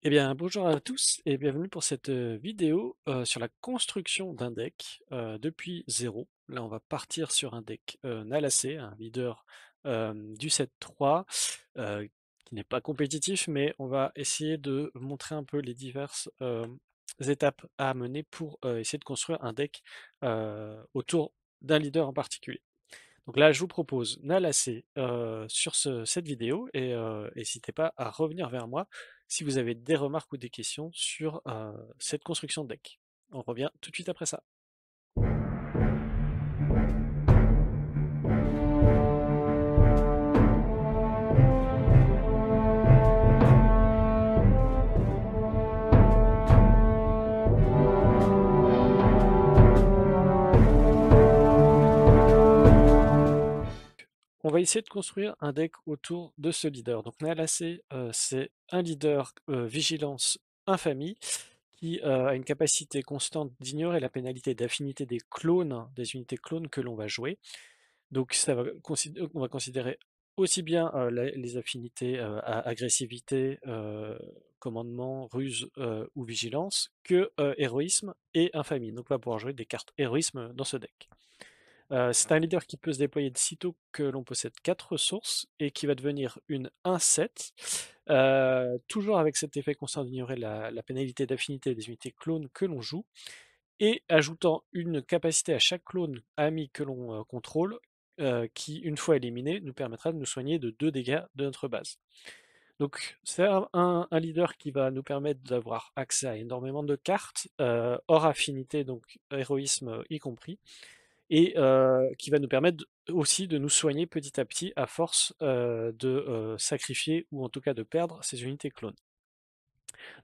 Eh bien, bonjour à tous et bienvenue pour cette vidéo sur la construction d'un deck depuis zéro. Là, on va partir sur un deck Nalacé, un leader du set 3 euh, qui n'est pas compétitif, mais on va essayer de montrer un peu les diverses étapes à mener pour essayer de construire un deck autour d'un leader en particulier. Donc là, je vous propose Nalacé sur cette vidéo et n'hésitez pas à revenir vers moi si vous avez des remarques ou des questions sur cette construction de deck. On revient tout de suite après ça. On va essayer de construire un deck autour de ce leader. Donc Nalacé, c'est un leader vigilance infamie qui a une capacité constante d'ignorer la pénalité d'affinité des clones, des unités clones que l'on va jouer. Donc on va considérer aussi bien les affinités à agressivité, commandement, ruse ou vigilance que héroïsme et infamie. Donc on va pouvoir jouer des cartes héroïsme dans ce deck. C'est un leader qui peut se déployer de sitôt que l'on possède 4 ressources et qui va devenir une 1-7, toujours avec cet effet constant d'ignorer la pénalité d'affinité des unités clones que l'on joue, et ajoutant une capacité à chaque clone ami que l'on contrôle, qui, une fois éliminé, nous permettra de nous soigner de 2 dégâts de notre base. Donc c'est un leader qui va nous permettre d'avoir accès à énormément de cartes, hors affinité, donc héroïsme y compris, et qui va nous permettre aussi de nous soigner petit à petit à force de sacrifier ou en tout cas de perdre ces unités clones.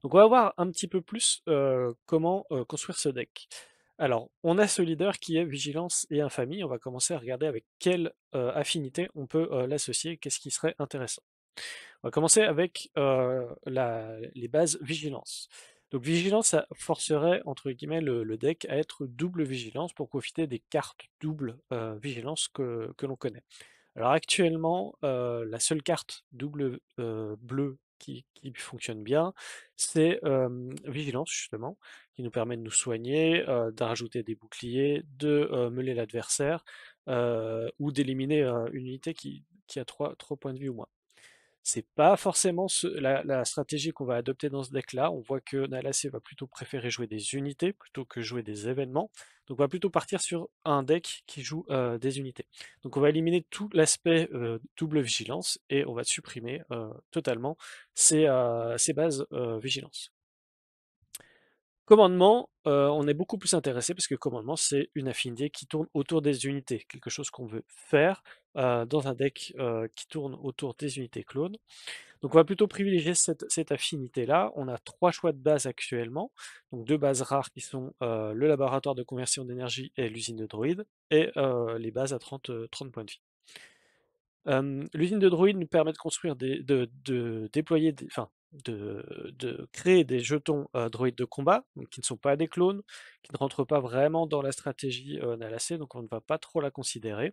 Donc on va voir un petit peu plus comment construire ce deck. Alors, on a ce leader qui est vigilance et infamie. On va commencer à regarder avec quelle affinité on peut l'associer, qu'est-ce qui serait intéressant. On va commencer avec les bases vigilance. Donc vigilance, ça forcerait entre guillemets le deck à être double vigilance pour profiter des cartes double vigilance que l'on connaît. Alors actuellement, la seule carte double bleue qui fonctionne bien, c'est vigilance justement, qui nous permet de nous soigner, de rajouter des boucliers, de meuler l'adversaire, ou d'éliminer une unité qui a 3 points de vie ou moins. C'est pas forcément la stratégie qu'on va adopter dans ce deck-là. On voit que Nalacé va plutôt préférer jouer des unités plutôt que jouer des événements. Donc on va plutôt partir sur un deck qui joue des unités. Donc on va éliminer tout l'aspect double vigilance et on va supprimer totalement ces bases vigilance. Commandement, on est beaucoup plus intéressé parce que commandement, c'est une affinité qui tourne autour des unités, quelque chose qu'on veut faire dans un deck qui tourne autour des unités clones. Donc on va plutôt privilégier cette affinité-là. On a 3 choix de base actuellement, donc 2 bases rares qui sont le laboratoire de conversion d'énergie et l'usine de droïdes, et les bases à 30 points de vie. L'usine de droïdes nous permet de construire de déployer de créer des jetons droïdes de combat, donc qui ne sont pas des clones, qui ne rentrent pas vraiment dans la stratégie Nalacé, donc on ne va pas trop la considérer.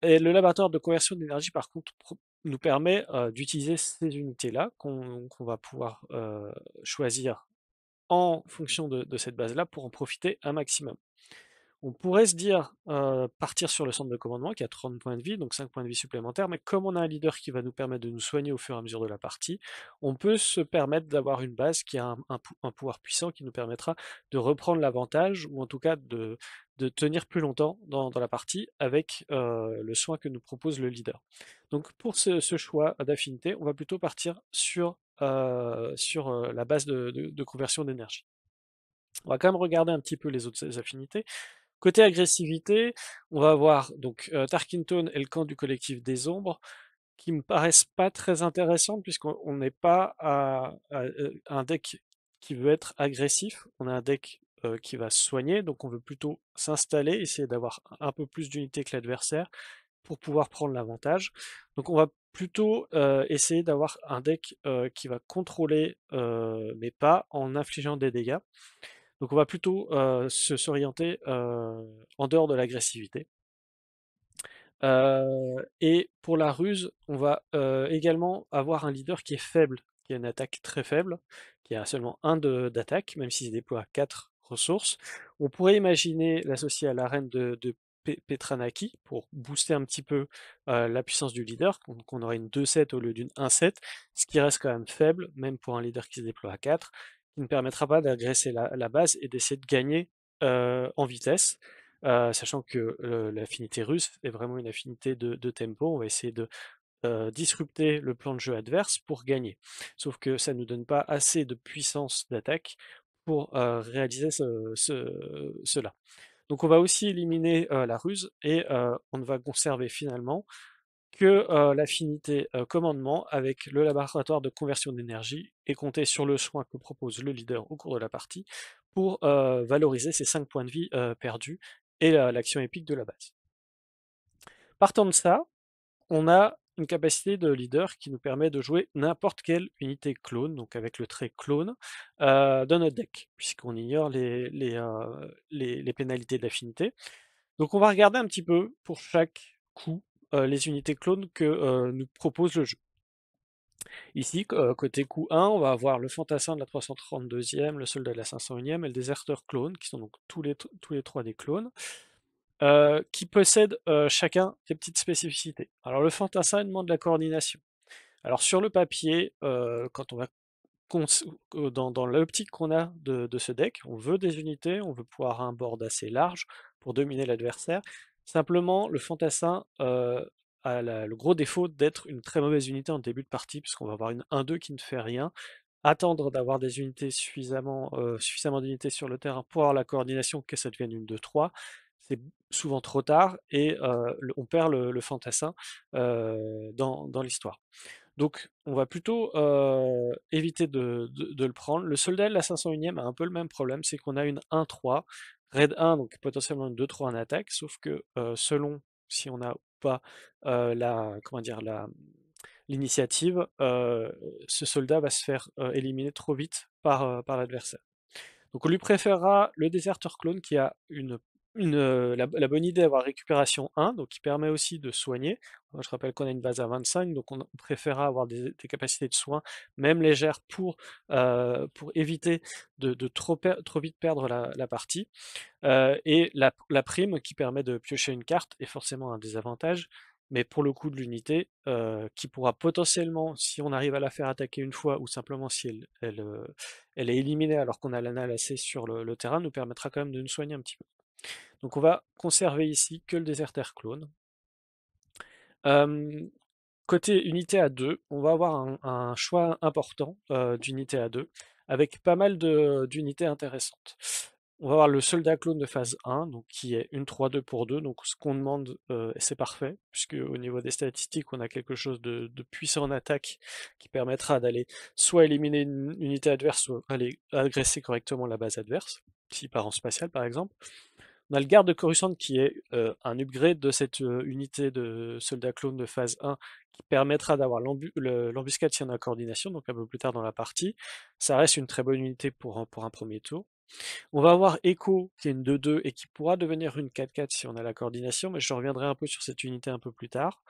Et le laboratoire de conversion d'énergie, par contre, nous permet d'utiliser ces unités-là qu'on va pouvoir choisir en fonction de cette base-là pour en profiter un maximum. On pourrait se dire partir sur le centre de commandement qui a 30 points de vie, donc 5 points de vie supplémentaires, mais comme on a un leader qui va nous permettre de nous soigner au fur et à mesure de la partie, on peut se permettre d'avoir une base qui a un pouvoir puissant qui nous permettra de reprendre l'avantage, ou en tout cas de tenir plus longtemps dans la partie avec le soin que nous propose le leader. Donc pour ce choix d'affinité, on va plutôt partir sur la base de conversion d'énergie. On va quand même regarder un petit peu les autres affinités. Côté agressivité, on va avoir donc Tarkington et le camp du collectif des ombres, qui me paraissent pas très intéressantes, puisqu'on n'est pas à un deck qui veut être agressif, on a un deck qui va soigner, donc on veut plutôt s'installer, essayer d'avoir un peu plus d'unités que l'adversaire pour pouvoir prendre l'avantage. Donc on va plutôt essayer d'avoir un deck qui va contrôler, mais pas en infligeant des dégâts. Donc on va plutôt s'orienter en dehors de l'agressivité. Et pour la ruse, on va également avoir un leader qui est faible, qui a une attaque très faible, qui a seulement 1 d'attaque, même s'il déploie 4 ressources. On pourrait imaginer l'associer à la reine de Petranaki pour booster un petit peu la puissance du leader, donc on aurait une 2-7 au lieu d'une 1-7, ce qui reste quand même faible, même pour un leader qui se déploie à 4, qui ne permettra pas d'agresser la base et d'essayer de gagner en vitesse, sachant que l'affinité russe est vraiment une affinité de tempo. On va essayer de disrupter le plan de jeu adverse pour gagner. Sauf que ça ne nous donne pas assez de puissance d'attaque pour réaliser cela. Donc on va aussi éliminer la ruse et on ne va conserver finalement que l'affinité commandement avec le laboratoire de conversion d'énergie et compter sur le soin que propose le leader au cours de la partie pour valoriser ces 5 points de vie perdus et l'action épique de la base. Partant de ça, on a une capacité de leader qui nous permet de jouer n'importe quelle unité clone, donc avec le trait clone, dans notre deck, puisqu'on ignore les pénalités d'affinité. Donc on va regarder un petit peu pour chaque coup les unités clones que nous propose le jeu. Ici, côté coup 1, on va avoir le fantassin de la 332e, le soldat de la 501e et le déserteur clone, qui sont donc tous les 3 des clones, qui possèdent chacun des petites spécificités. Alors le fantassin demande de la coordination. Alors sur le papier, quand on va dans l'optique qu'on a de ce deck, on veut des unités, on veut pouvoir un board assez large pour dominer l'adversaire. Simplement, le fantassin a le gros défaut d'être une très mauvaise unité en début de partie, puisqu'on va avoir une 1-2 qui ne fait rien. Attendre d'avoir des unités suffisamment d'unités sur le terrain pour avoir la coordination, que ça devienne une 2-3, c'est souvent trop tard et on perd le fantassin dans l'histoire. Donc, on va plutôt éviter de le prendre. Le soldat de la 501e a un peu le même problème, c'est qu'on a une 1-3, raid 1, donc potentiellement une 2-3 en attaque, sauf que selon si on a ou pas comment dire, l'initiative, ce soldat va se faire éliminer trop vite par l'adversaire. Donc on lui préférera le déserteur clone qui a la bonne idée d'avoir récupération 1, donc qui permet aussi de soigner. Je rappelle qu'on a une base à 25, donc on préférera avoir des capacités de soins, même légères, pour éviter de trop vite perdre la partie. Et la prime qui permet de piocher une carte est forcément un désavantage, mais pour le coup de l'unité, qui pourra potentiellement, si on arrive à la faire attaquer une fois, ou simplement si elle est éliminée alors qu'on a l'anal assez sur le terrain, nous permettra quand même de nous soigner un petit peu. Donc on va conserver ici que le déserteur clone. Côté unité à 2, on va avoir un choix important d'unité à 2, avec pas mal d'unités intéressantes. On va avoir le soldat clone de phase 1, donc qui est une 3-2 pour 2, donc ce qu'on demande, c'est parfait, puisque au niveau des statistiques, on a quelque chose de puissant en attaque qui permettra d'aller soit éliminer une unité adverse, soit aller agresser correctement la base adverse, si part en spatial par exemple. On a le garde de Coruscant qui est un upgrade de cette unité de soldat clone de phase 1 qui permettra d'avoir l'embuscade si on a coordination, donc un peu plus tard dans la partie. Ça reste une très bonne unité pour un premier tour. On va avoir Echo qui est une 2-2 et qui pourra devenir une 4-4 si on a la coordination, mais je reviendrai un peu sur cette unité un peu plus tard.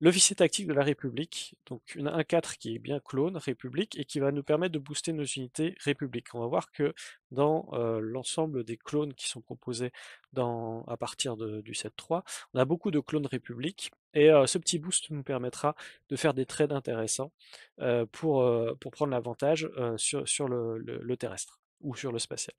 L'officier tactique de la République, donc une 1-4 qui est bien clone République et qui va nous permettre de booster nos unités République. On va voir que dans l'ensemble des clones qui sont proposés à partir du 7-3, on a beaucoup de clones République et ce petit boost nous permettra de faire des trades intéressants pour prendre l'avantage sur le terrestre ou sur le spatial.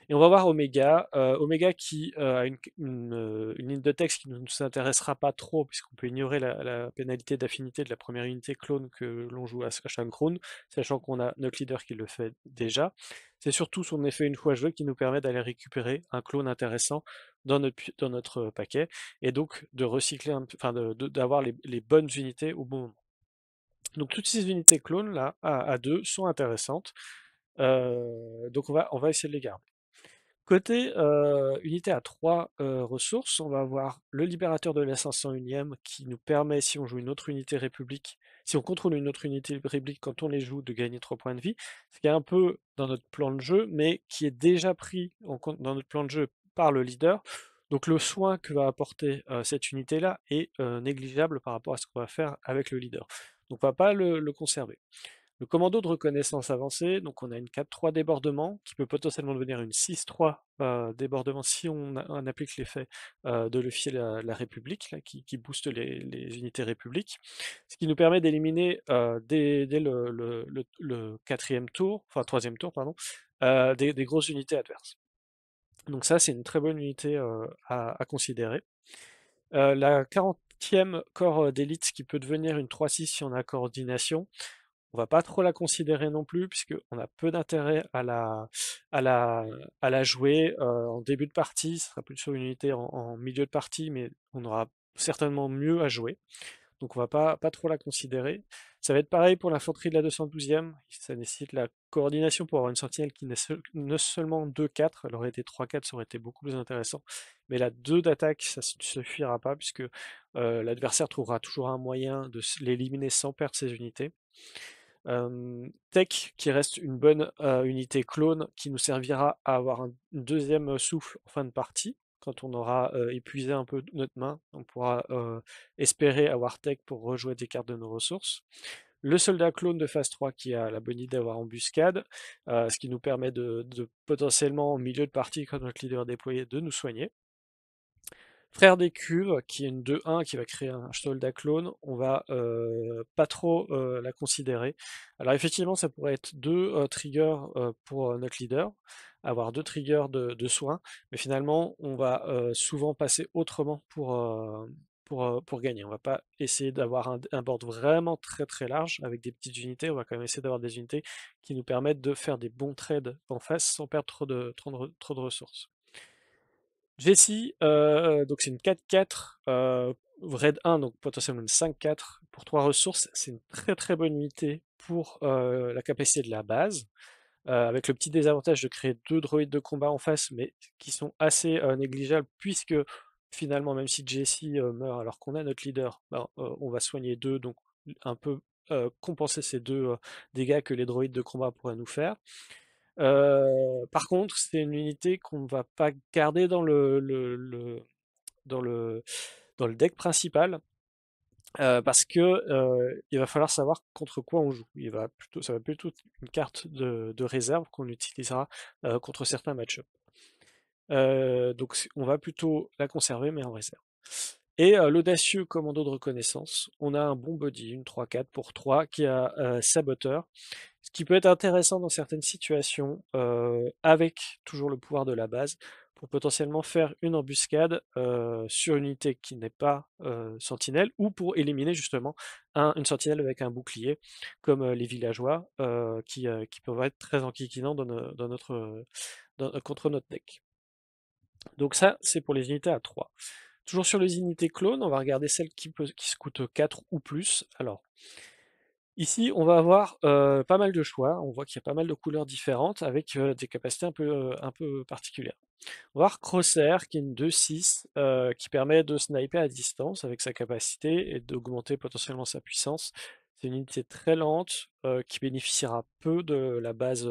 Et on va voir Omega, Omega qui a une ligne de texte qui ne nous intéressera pas trop, puisqu'on peut ignorer la pénalité d'affinité de la première unité clone que l'on joue à chaque round, sachant qu'on a notre leader qui le fait déjà. C'est surtout son effet une fois joué qui nous permet d'aller récupérer un clone intéressant dans notre paquet, et donc de recycler, enfin d'avoir les bonnes unités au bon moment. Donc toutes ces unités clones là, à 2, sont intéressantes, donc on va essayer de les garder. Côté unité à 3 ressources, on va avoir le libérateur de la 501e qui nous permet, si on joue une autre unité République, si on contrôle une autre unité République quand on les joue, de gagner 3 points de vie, ce qui est un peu dans notre plan de jeu, mais qui est déjà pris en compte dans notre plan de jeu par le leader. Donc le soin que va apporter cette unité-là est négligeable par rapport à ce qu'on va faire avec le leader. Donc on va pas le conserver. Le commando de reconnaissance avancée, donc on a une 4-3 débordement qui peut potentiellement devenir une 6-3 débordement si on applique l'effet de l'officier de la République, là, qui booste les unités République, ce qui nous permet d'éliminer dès le quatrième tour, enfin troisième tour, pardon, des grosses unités adverses. Donc ça, c'est une très bonne unité à considérer. La 40e corps d'élite qui peut devenir une 3-6 si on a coordination, on va pas trop la considérer non plus, puisqu'on a peu d'intérêt à la, à la jouer en début de partie. Ce sera plus sur une unité en milieu de partie, mais on aura certainement mieux à jouer. Donc on va pas trop la considérer. Ça va être pareil pour l'infanterie de la 212e. Ça nécessite la coordination pour avoir une sentinelle qui n'est ne seulement 2-4. Elle aurait été 3-4, ça aurait été beaucoup plus intéressant. Mais la 2 d'attaque, ça ne suffira pas, puisque l'adversaire trouvera toujours un moyen de l'éliminer sans perdre ses unités. Tech qui reste une bonne unité clone qui nous servira à avoir un deuxième souffle en fin de partie. Quand on aura épuisé un peu notre main, on pourra espérer avoir Tech pour rejouer des cartes de nos ressources. Le soldat clone de phase 3 qui a la bonne idée d'avoir embuscade, ce qui nous permet de potentiellement au milieu de partie, quand notre leader est déployé, de nous soigner. Frère des cuves, qui est une 2-1 qui va créer un soldat clone, on va pas trop la considérer. Alors effectivement, ça pourrait être deux triggers pour notre leader, avoir deux triggers de soins, mais finalement, on va souvent passer autrement pour gagner. On va pas essayer d'avoir un board vraiment très très large avec des petites unités, on va quand même essayer d'avoir des unités qui nous permettent de faire des bons trades en face sans perdre trop de ressources. Jessie, donc c'est une 4-4, raid 1, donc potentiellement une 5-4 pour 3 ressources. C'est une très très bonne unité pour la capacité de la base, avec le petit désavantage de créer 2 droïdes de combat en face, mais qui sont assez négligeables, puisque finalement, même si Jessie meurt alors qu'on a notre leader, ben, on va soigner 2, donc un peu compenser ces 2 dégâts que les droïdes de combat pourraient nous faire. Par contre, c'est une unité qu'on ne va pas garder dans le, dans le deck principal parce que il va falloir savoir contre quoi on joue. Ça va plutôt être une carte de réserve qu'on utilisera contre certains match-ups. Donc on va plutôt la conserver mais en réserve. Et l'audacieux commando de reconnaissance, on a un bon body, une 3-4 pour 3 qui a saboteur. Ce qui peut être intéressant dans certaines situations, avec toujours le pouvoir de la base, pour potentiellement faire une embuscade sur une unité qui n'est pas sentinelle, ou pour éliminer justement une sentinelle avec un bouclier, comme les villageois, qui peuvent être très enquiquinants contre notre deck. Donc ça, c'est pour les unités à 3. Toujours sur les unités clones, on va regarder celles qui se coûtent 4 ou plus. Alors, ici, on va avoir pas mal de choix. On voit qu'il y a pas mal de couleurs différentes avec des capacités un peu particulières. On va voir Crosshair, qui est une 2-6, qui permet de sniper à distance avec sa capacité et d'augmenter potentiellement sa puissance. C'est une unité très lente qui bénéficiera peu de la base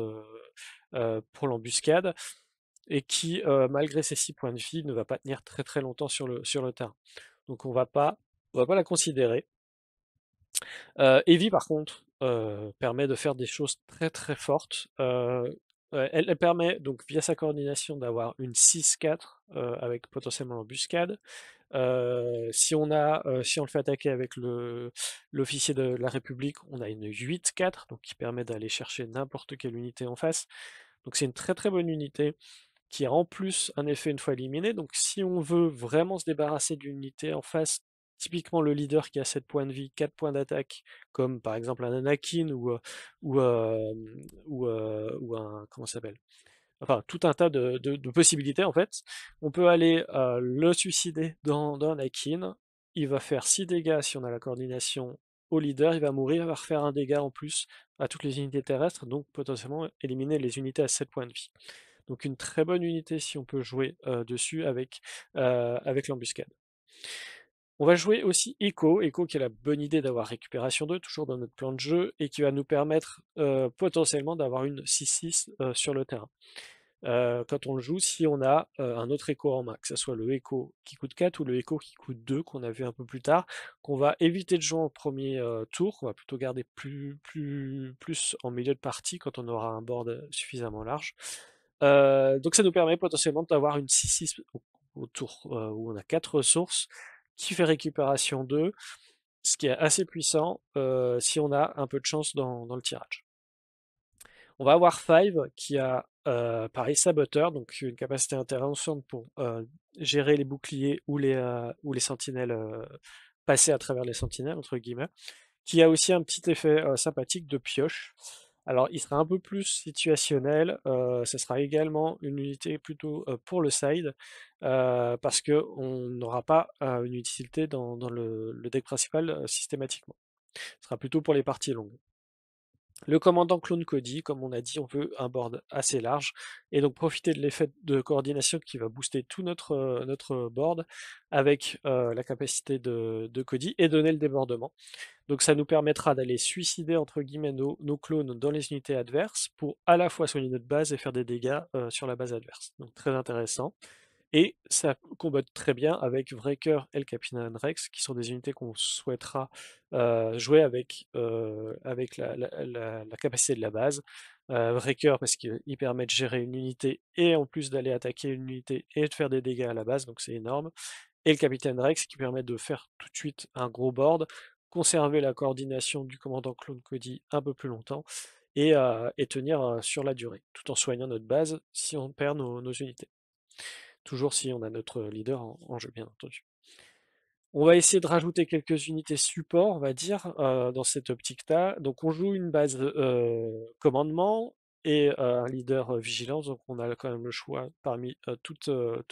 pour l'embuscade et qui, malgré ses 6 points de vie, ne va pas tenir très très longtemps sur le terrain. Donc on va pas la considérer. Evie, par contre, permet de faire des choses très très fortes. Elle permet, donc, via sa coordination, d'avoir une 6-4 avec potentiellement l'embuscade. Si on le fait attaquer avec l'officier de la République, on a une 8-4, donc qui permet d'aller chercher n'importe quelle unité en face. Donc c'est une très très bonne unité qui a en plus un effet une fois éliminé. Donc si on veut vraiment se débarrasser d'une unité en face, typiquement le leader qui a 7 points de vie, 4 points d'attaque, comme par exemple un Anakin ou, euh, ou un... Comment ça s'appelle? Enfin, tout un tas de possibilités en fait. On peut aller le suicider dans Anakin. Il va faire 6 dégâts si on a la coordination au leader. Il va mourir, il va refaire un dégât en plus à toutes les unités terrestres, donc potentiellement éliminer les unités à 7 points de vie. Donc une très bonne unité si on peut jouer dessus avec l'embuscade. On va jouer aussi Echo, Echo qui a la bonne idée d'avoir récupération 2, toujours dans notre plan de jeu, et qui va nous permettre potentiellement d'avoir une 6-6 sur le terrain. quand on le joue si on a un autre écho en main, que ce soit le écho qui coûte 4 ou le écho qui coûte 2 qu'on a vu un peu plus tard, qu'on va éviter de jouer en premier tour, qu'on va plutôt garder plus en milieu de partie quand on aura un board suffisamment large. Donc ça nous permet potentiellement d'avoir une 6-6 au tour où on a 4 ressources qui fait récupération 2, ce qui est assez puissant si on a un peu de chance dans le tirage. On va avoir Five qui a pareil saboteur, donc une capacité intéressante pour gérer les boucliers ou les sentinelles, passer à travers les sentinelles, entre guillemets, qui a aussi un petit effet sympathique de pioche. Alors il sera un peu plus situationnel, ce sera également une unité plutôt pour le side, parce qu'on n'aura pas une utilité dans le deck principal systématiquement. Ce sera plutôt pour les parties longues. Le commandant clone Cody, comme on a dit, on veut un board assez large et donc profiter de l'effet de coordination qui va booster tout notre board avec la capacité de Cody et donner le débordement. Donc ça nous permettra d'aller suicider entre guillemets nos clones dans les unités adverses pour à la fois soigner notre base et faire des dégâts sur la base adverse. Donc très intéressant. Et ça combat très bien avec Wrecker et le Capitaine Rex, qui sont des unités qu'on souhaitera jouer avec la capacité de la base. Wrecker parce qu'il permet de gérer une unité et en plus d'aller attaquer une unité et de faire des dégâts à la base, donc c'est énorme. Et le Capitaine Rex qui permet de faire tout de suite un gros board, conserver la coordination du commandant Clone Cody un peu plus longtemps et tenir sur la durée, tout en soignant notre base si on perd nos unités. Toujours si on a notre leader en jeu, bien entendu. On va essayer de rajouter quelques unités support, on va dire, dans cette optique-là. Donc on joue une base commandement et un leader vigilance. Donc on a quand même le choix parmi toutes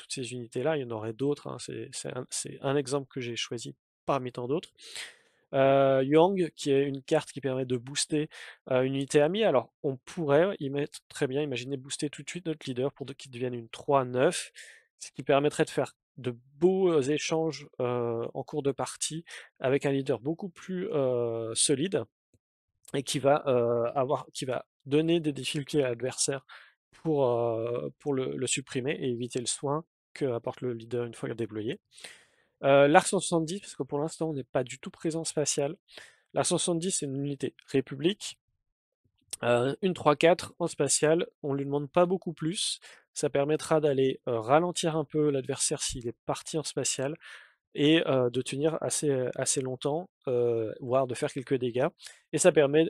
ces unités-là. Il y en aurait d'autres, hein. C'est un exemple que j'ai choisi parmi tant d'autres. Yang, qui est une carte qui permet de booster une unité amie. Alors, on pourrait y mettre très bien, imaginer booster tout de suite notre leader pour qu'il devienne une 3-9, ce qui permettrait de faire de beaux échanges en cours de partie avec un leader beaucoup plus solide et qui va donner des difficultés à l'adversaire pour le supprimer et éviter le soin que apporte le leader une fois déployé. L'Arc 170, parce que pour l'instant on n'est pas du tout présent spatial. La 170, c'est une unité République. Une 3-4 en spatial, on lui demande pas beaucoup plus. Ça permettra d'aller ralentir un peu l'adversaire s'il est parti en spatial et de tenir assez longtemps, voire de faire quelques dégâts. Et ça permet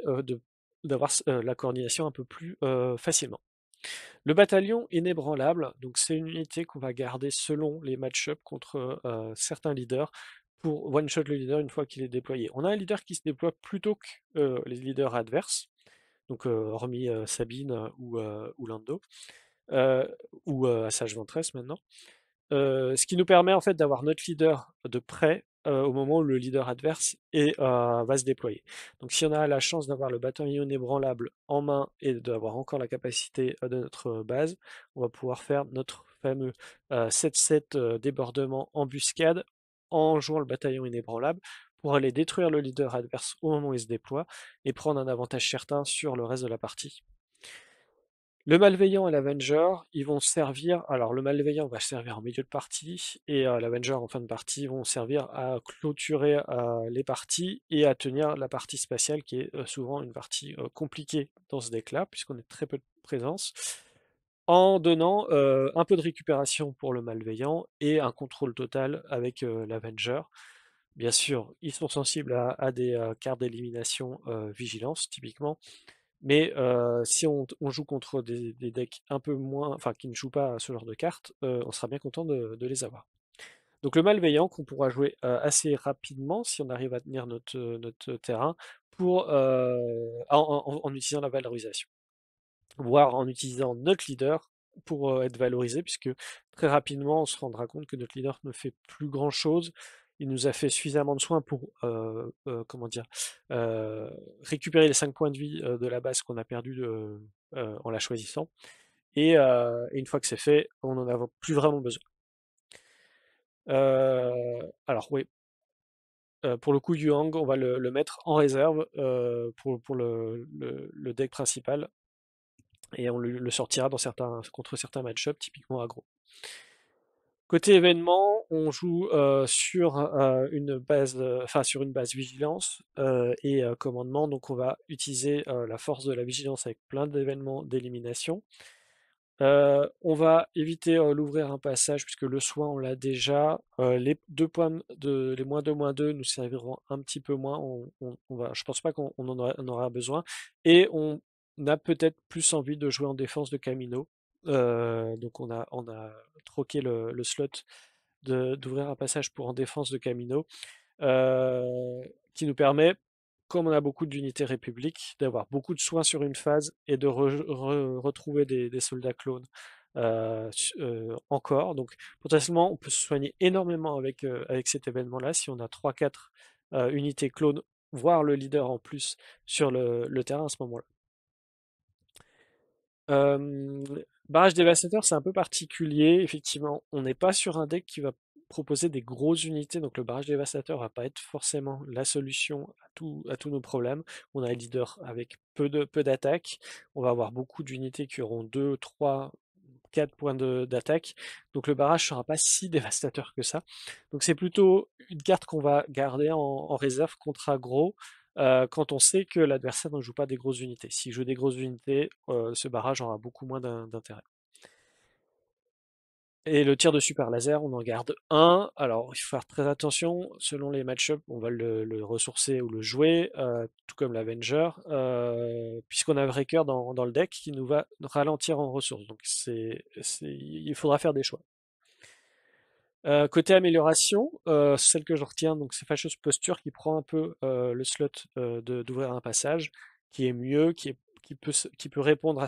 d'avoir la coordination un peu plus facilement. Le bataillon inébranlable, donc c'est une unité qu'on va garder selon les match-ups contre certains leaders pour one-shot le leader une fois qu'il est déployé. On a un leader qui se déploie plus tôt que les leaders adverses, donc hormis Sabine ou Lando, euh, ou Assage Ventress maintenant. Ce qui nous permet en fait d'avoir notre leader de près au moment où le leader adverse va se déployer. Donc si on a la chance d'avoir le bataillon inébranlable en main et d'avoir encore la capacité de notre base, on va pouvoir faire notre fameux 7-7 débordement embuscade en jouant le bataillon inébranlable pour aller détruire le leader adverse au moment où il se déploie et prendre un avantage certain sur le reste de la partie. Le Malveillant et l'Avenger, ils vont servir. Alors, le Malveillant va servir en milieu de partie et l'Avenger en fin de partie vont servir à clôturer les parties et à tenir la partie spatiale qui est souvent une partie compliquée dans ce deck-là, puisqu'on est très peu de présence, en donnant un peu de récupération pour le Malveillant et un contrôle total avec l'Avenger. Bien sûr, ils sont sensibles à des cartes d'élimination vigilance, typiquement. Mais si on joue contre des decks un peu moins, enfin qui ne jouent pas à ce genre de cartes, on sera bien content de les avoir. Donc le Malveillant qu'on pourra jouer assez rapidement si on arrive à tenir notre terrain en utilisant la valorisation, voire en utilisant notre leader pour être valorisé, puisque très rapidement on se rendra compte que notre leader ne fait plus grand chose. Il nous a fait suffisamment de soins pour comment dire, euh, récupérer les 5 points de vie de la base qu'on a perdu en la choisissant. Et une fois que c'est fait, on n'en a plus vraiment besoin. Alors oui, pour le coup, Yuang, on va le mettre en réserve pour le deck principal. et on le sortira contre certains match-ups, typiquement aggro. Côté événement, on joue sur sur une base vigilance et commandement. Donc on va utiliser la force de la vigilance avec plein d'événements d'élimination. On va éviter l'ouvrir un passage puisque le soin on l'a déjà. Les 2 points les -2/-2 nous serviront un petit peu moins. Je pense pas qu'on on aura besoin. Et on a peut-être plus envie de jouer en défense de Camino. Donc on a troqué le slot d'ouvrir un passage pour en défense de Camino, qui nous permet, comme on a beaucoup d'unités républiques, d'avoir beaucoup de soins sur une phase et de retrouver des soldats clones encore. Donc potentiellement, on peut se soigner énormément avec cet événement-là si on a 3-4 unités clones, voire le leader en plus sur le terrain à ce moment-là. Euh, Barrage dévastateur, c'est un peu particulier. Effectivement, on n'est pas sur un deck qui va proposer des grosses unités, donc le barrage dévastateur va pas être forcément la solution à tous nos problèmes. On a un leader avec peu d'attaque. On va avoir beaucoup d'unités qui auront 2, 3, 4 points d'attaque. Donc le barrage sera pas si dévastateur que ça. Donc c'est plutôt une carte qu'on va garder en réserve contre aggro quand on sait que l'adversaire ne joue pas des grosses unités. S'il joue des grosses unités, ce barrage aura beaucoup moins d'intérêt. Et le tir de super laser, on en garde un. Alors, il faut faire très attention. Selon les match-ups, on va le ressourcer ou le jouer, tout comme l'Avenger, puisqu'on a un Breaker dans le deck qui nous va ralentir en ressources. Donc, il faudra faire des choix. Côté amélioration, celle que je retiens, donc c'est Fâcheuse Posture qui prend un peu le slot d'ouvrir un passage, qui est mieux, qui peut répondre à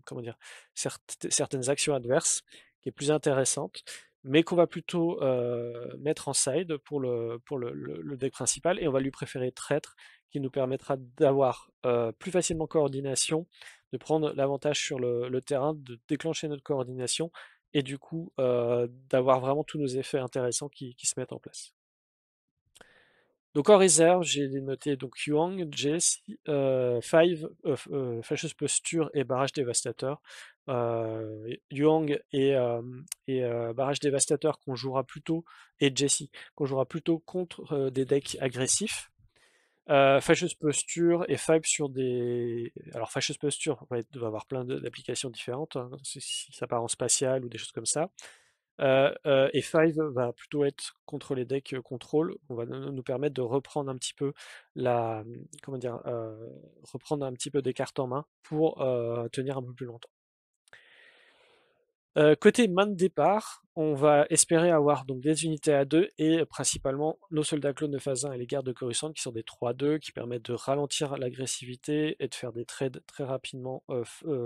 comment dire, certaines actions adverses, qui est plus intéressante, mais qu'on va plutôt mettre en side pour le deck principal, et on va lui préférer Traître, qui nous permettra d'avoir plus facilement coordination, de prendre l'avantage sur le terrain, de déclencher notre coordination et du coup d'avoir vraiment tous nos effets intéressants qui se mettent en place. Donc en réserve, j'ai noté donc Yuang, Jesse, Five, Fâcheuse Posture et Barrage Dévastateur. Yuang et Barrage Dévastateur qu'on jouera plutôt, et Jesse qu'on jouera plutôt contre des decks agressifs. Fâcheuse Posture et Five sur des... Alors Fâcheuse Posture va avoir plein d'applications différentes, hein, si ça part en spatial ou des choses comme ça. Et Five va plutôt être contre les decks contrôle. On va nous permettre de reprendre un petit peu comment dire, reprendre un petit peu des cartes en main pour tenir un peu plus longtemps. Côté main de départ, on va espérer avoir donc des unités à 2 et principalement nos soldats clones de phase 1 et les gardes de Coruscant qui sont des 3-2 qui permettent de ralentir l'agressivité et de faire des trades très rapidement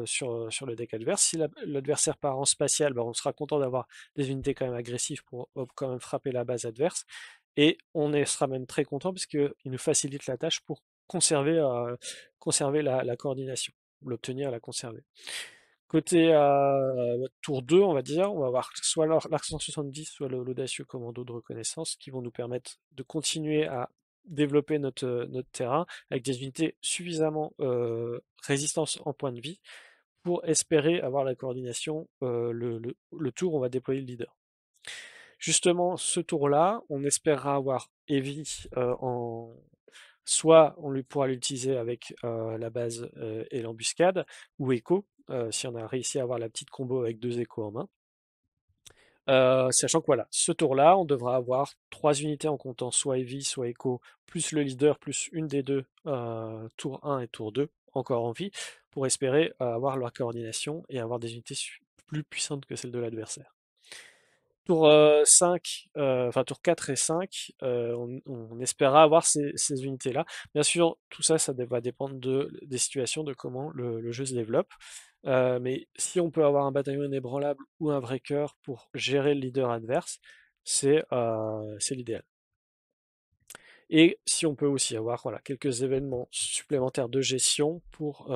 sur le deck adverse. Si l'adversaire part en spatial, on sera content d'avoir des unités quand même agressives pour quand même frapper la base adverse. Et sera même très content parce qu'il nous facilite la tâche pour conserver la coordination, l'obtenir, la conserver. Côté tour 2, on va dire, on va avoir soit l'arc 170, soit l'audacieux commando de reconnaissance qui vont nous permettre de continuer à développer notre terrain avec des unités suffisamment résistantes en points de vie pour espérer avoir la coordination le tour où on va déployer le leader. Justement, ce tour-là, on espérera avoir Heavy soit on pourra l'utiliser avec la base et l'embuscade, ou Echo, si on a réussi à avoir la petite combo avec 2 échos en main. Sachant que voilà, ce tour-là, on devra avoir 3 unités en comptant soit Heavy, soit Echo, plus le leader, plus une des deux, tour 1 et tour 2, encore en vie, pour espérer avoir leur coordination et avoir des unités plus puissantes que celles de l'adversaire. Tour 5, enfin tour 4 et 5, on espérera avoir ces unités-là. Bien sûr, tout ça, ça va dépendre des situations, de comment le jeu se développe. Mais si on peut avoir un bataillon inébranlable ou un breaker pour gérer le leader adverse, c'est l'idéal. Et si on peut aussi avoir voilà, quelques événements supplémentaires de gestion pour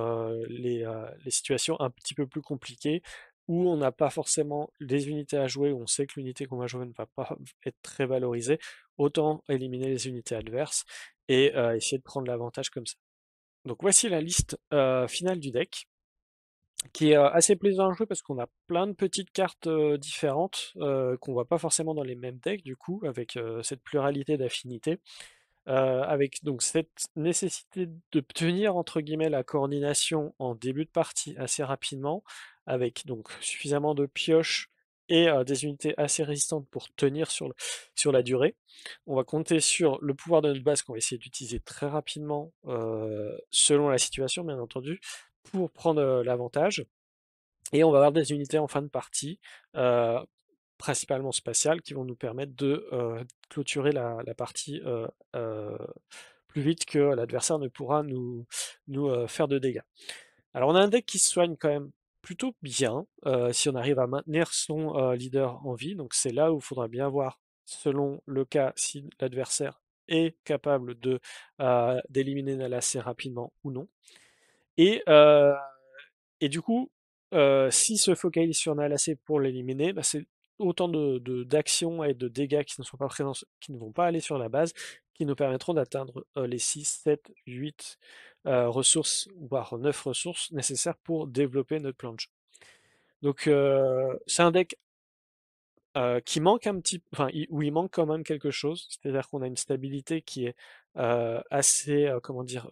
les situations un petit peu plus compliquées où on n'a pas forcément des unités à jouer, où on sait que l'unité qu'on va jouer ne va pas être très valorisée, autant éliminer les unités adverses et essayer de prendre l'avantage comme ça. Donc voici la liste finale du deck, qui est assez plaisant à jouer parce qu'on a plein de petites cartes différentes qu'on voit pas forcément dans les mêmes decks du coup, avec cette pluralité d'affinités. Avec donc cette nécessité d'obtenir entre guillemets la coordination en début de partie assez rapidement, avec donc suffisamment de pioches et des unités assez résistantes pour tenir sur la durée. On va compter sur le pouvoir de notre base qu'on va essayer d'utiliser très rapidement selon la situation bien entendu, pour prendre l'avantage. Et on va avoir des unités en fin de partie, euh, principalement spatiales, qui vont nous permettre de clôturer la partie plus vite que l'adversaire ne pourra nous faire de dégâts. Alors on a un deck qui se soigne quand même plutôt bien, si on arrive à maintenir son leader en vie, donc c'est là où il faudra bien voir, selon le cas, si l'adversaire est capable d'éliminer Nala assez rapidement ou non. Et, euh, et du coup, s'il se focalise sur Nalacé pour l'éliminer, bah, c'est autant d'actions et de dégâts qui ne sont pas présents, qui ne vont pas aller sur la base, qui nous permettront d'atteindre les 6, 7, 8 ressources, voire 9 ressources nécessaires pour développer notre plan de jeu. Donc c'est un deck qui manque un petit, enfin où il manque quand même quelque chose, c'est-à-dire qu'on a une stabilité qui est assez, comment dire,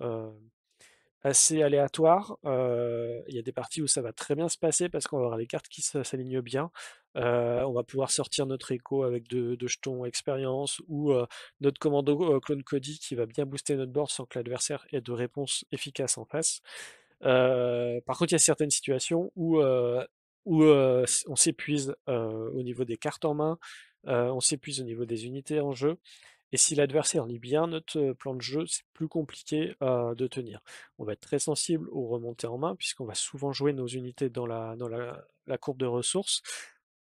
assez aléatoire. Il y a des parties où ça va très bien se passer parce qu'on va avoir les cartes qui s'alignent bien. On va pouvoir sortir notre écho avec de jetons expérience ou notre commando clone Cody qui va bien booster notre board sans que l'adversaire ait de réponse efficace en face. Par contre, il y a certaines situations où on s'épuise au niveau des cartes en main, on s'épuise au niveau des unités en jeu, et si l'adversaire lit bien notre plan de jeu, c'est plus compliqué de tenir. On va être très sensible aux remontées en main, puisqu'on va souvent jouer nos unités dans la courbe de ressources.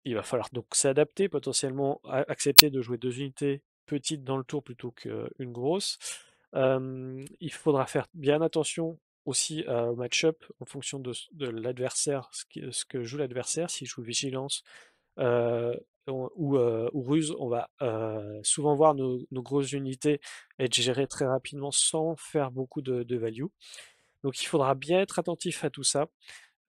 Il va falloir donc s'adapter, potentiellement accepter de jouer 2 unités petites dans le tour plutôt qu'une grosse. Il faudra faire bien attention aussi au match-up en fonction de l'adversaire, ce que joue l'adversaire. S'il joue vigilance, euh, ou ruse, on va souvent voir nos grosses unités être gérées très rapidement sans faire beaucoup de value. Donc il faudra bien être attentif à tout ça.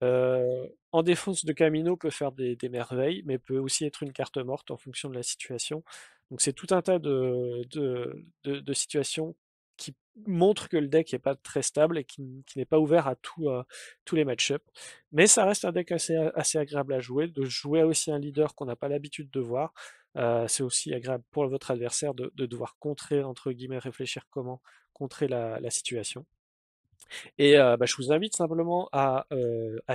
En défense de Camino peut faire des merveilles, mais peut aussi être une carte morte en fonction de la situation. Donc c'est tout un tas de situations qui montrent que le deck n'est pas très stable et qui n'est pas ouvert à tous les match-ups. Mais ça reste un deck assez agréable à jouer, de jouer aussi un leader qu'on n'a pas l'habitude de voir. C'est aussi agréable pour votre adversaire de devoir contrer, entre guillemets, réfléchir comment contrer la situation. Et bah, je vous invite simplement à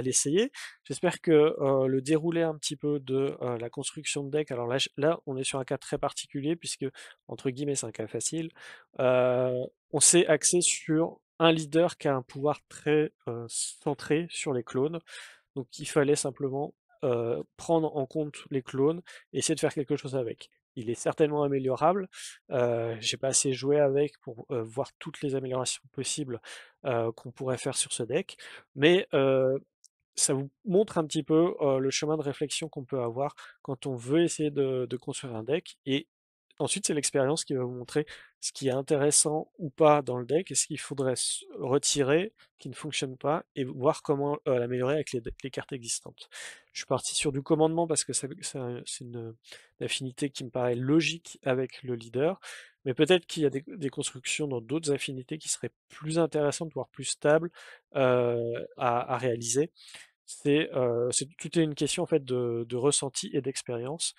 l'essayer. J'espère que le déroulé un petit peu de la construction de deck, alors là, on est sur un cas très particulier, puisque, entre guillemets, c'est un cas facile. On s'est axé sur un leader qui a un pouvoir très centré sur les clones. Donc il fallait simplement prendre en compte les clones et essayer de faire quelque chose avec. Il est certainement améliorable. J'ai pas assez joué avec pour voir toutes les améliorations possibles qu'on pourrait faire sur ce deck, mais ça vous montre un petit peu le chemin de réflexion qu'on peut avoir quand on veut essayer de construire un deck. Et ensuite, c'est l'expérience qui va vous montrer ce qui est intéressant ou pas dans le deck et ce qu'il faudrait retirer, qui ne fonctionne pas, et voir comment l'améliorer avec les cartes existantes. Je suis parti sur du commandement parce que c'est une affinité qui me paraît logique avec le leader, mais peut-être qu'il y a des constructions dans d'autres affinités qui seraient plus intéressantes, voire plus stables à réaliser. Tout est une question en fait de ressenti et d'expérience.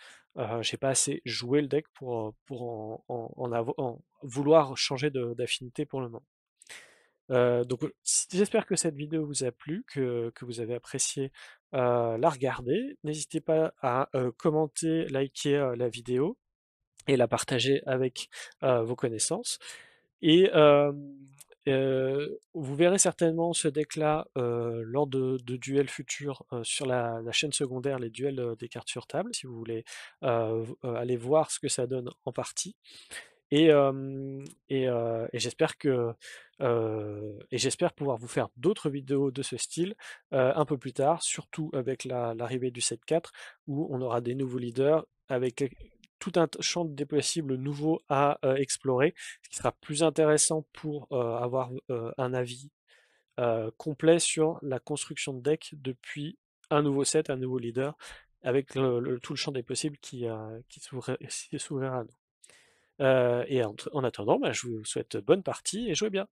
J'ai pas assez joué le deck pour en vouloir changer d'affinité pour le moment. Donc j'espère que cette vidéo vous a plu, que vous avez apprécié la regarder. N'hésitez pas à commenter, liker la vidéo et la partager avec vos connaissances. Et vous verrez certainement ce deck-là lors de duels futurs sur la chaîne secondaire, les duels des cartes sur table, si vous voulez aller voir ce que ça donne en partie. Et j'espère pouvoir vous faire d'autres vidéos de ce style un peu plus tard, surtout avec l'arrivée du set 4, où on aura des nouveaux leaders avec tout un champ des possibles nouveau à explorer, ce qui sera plus intéressant pour avoir un avis complet sur la construction de deck depuis un nouveau set, un nouveau leader, avec tout le champ des possibles qui s'ouvrira à nous. Et en attendant, bah, je vous souhaite bonne partie et jouez bien.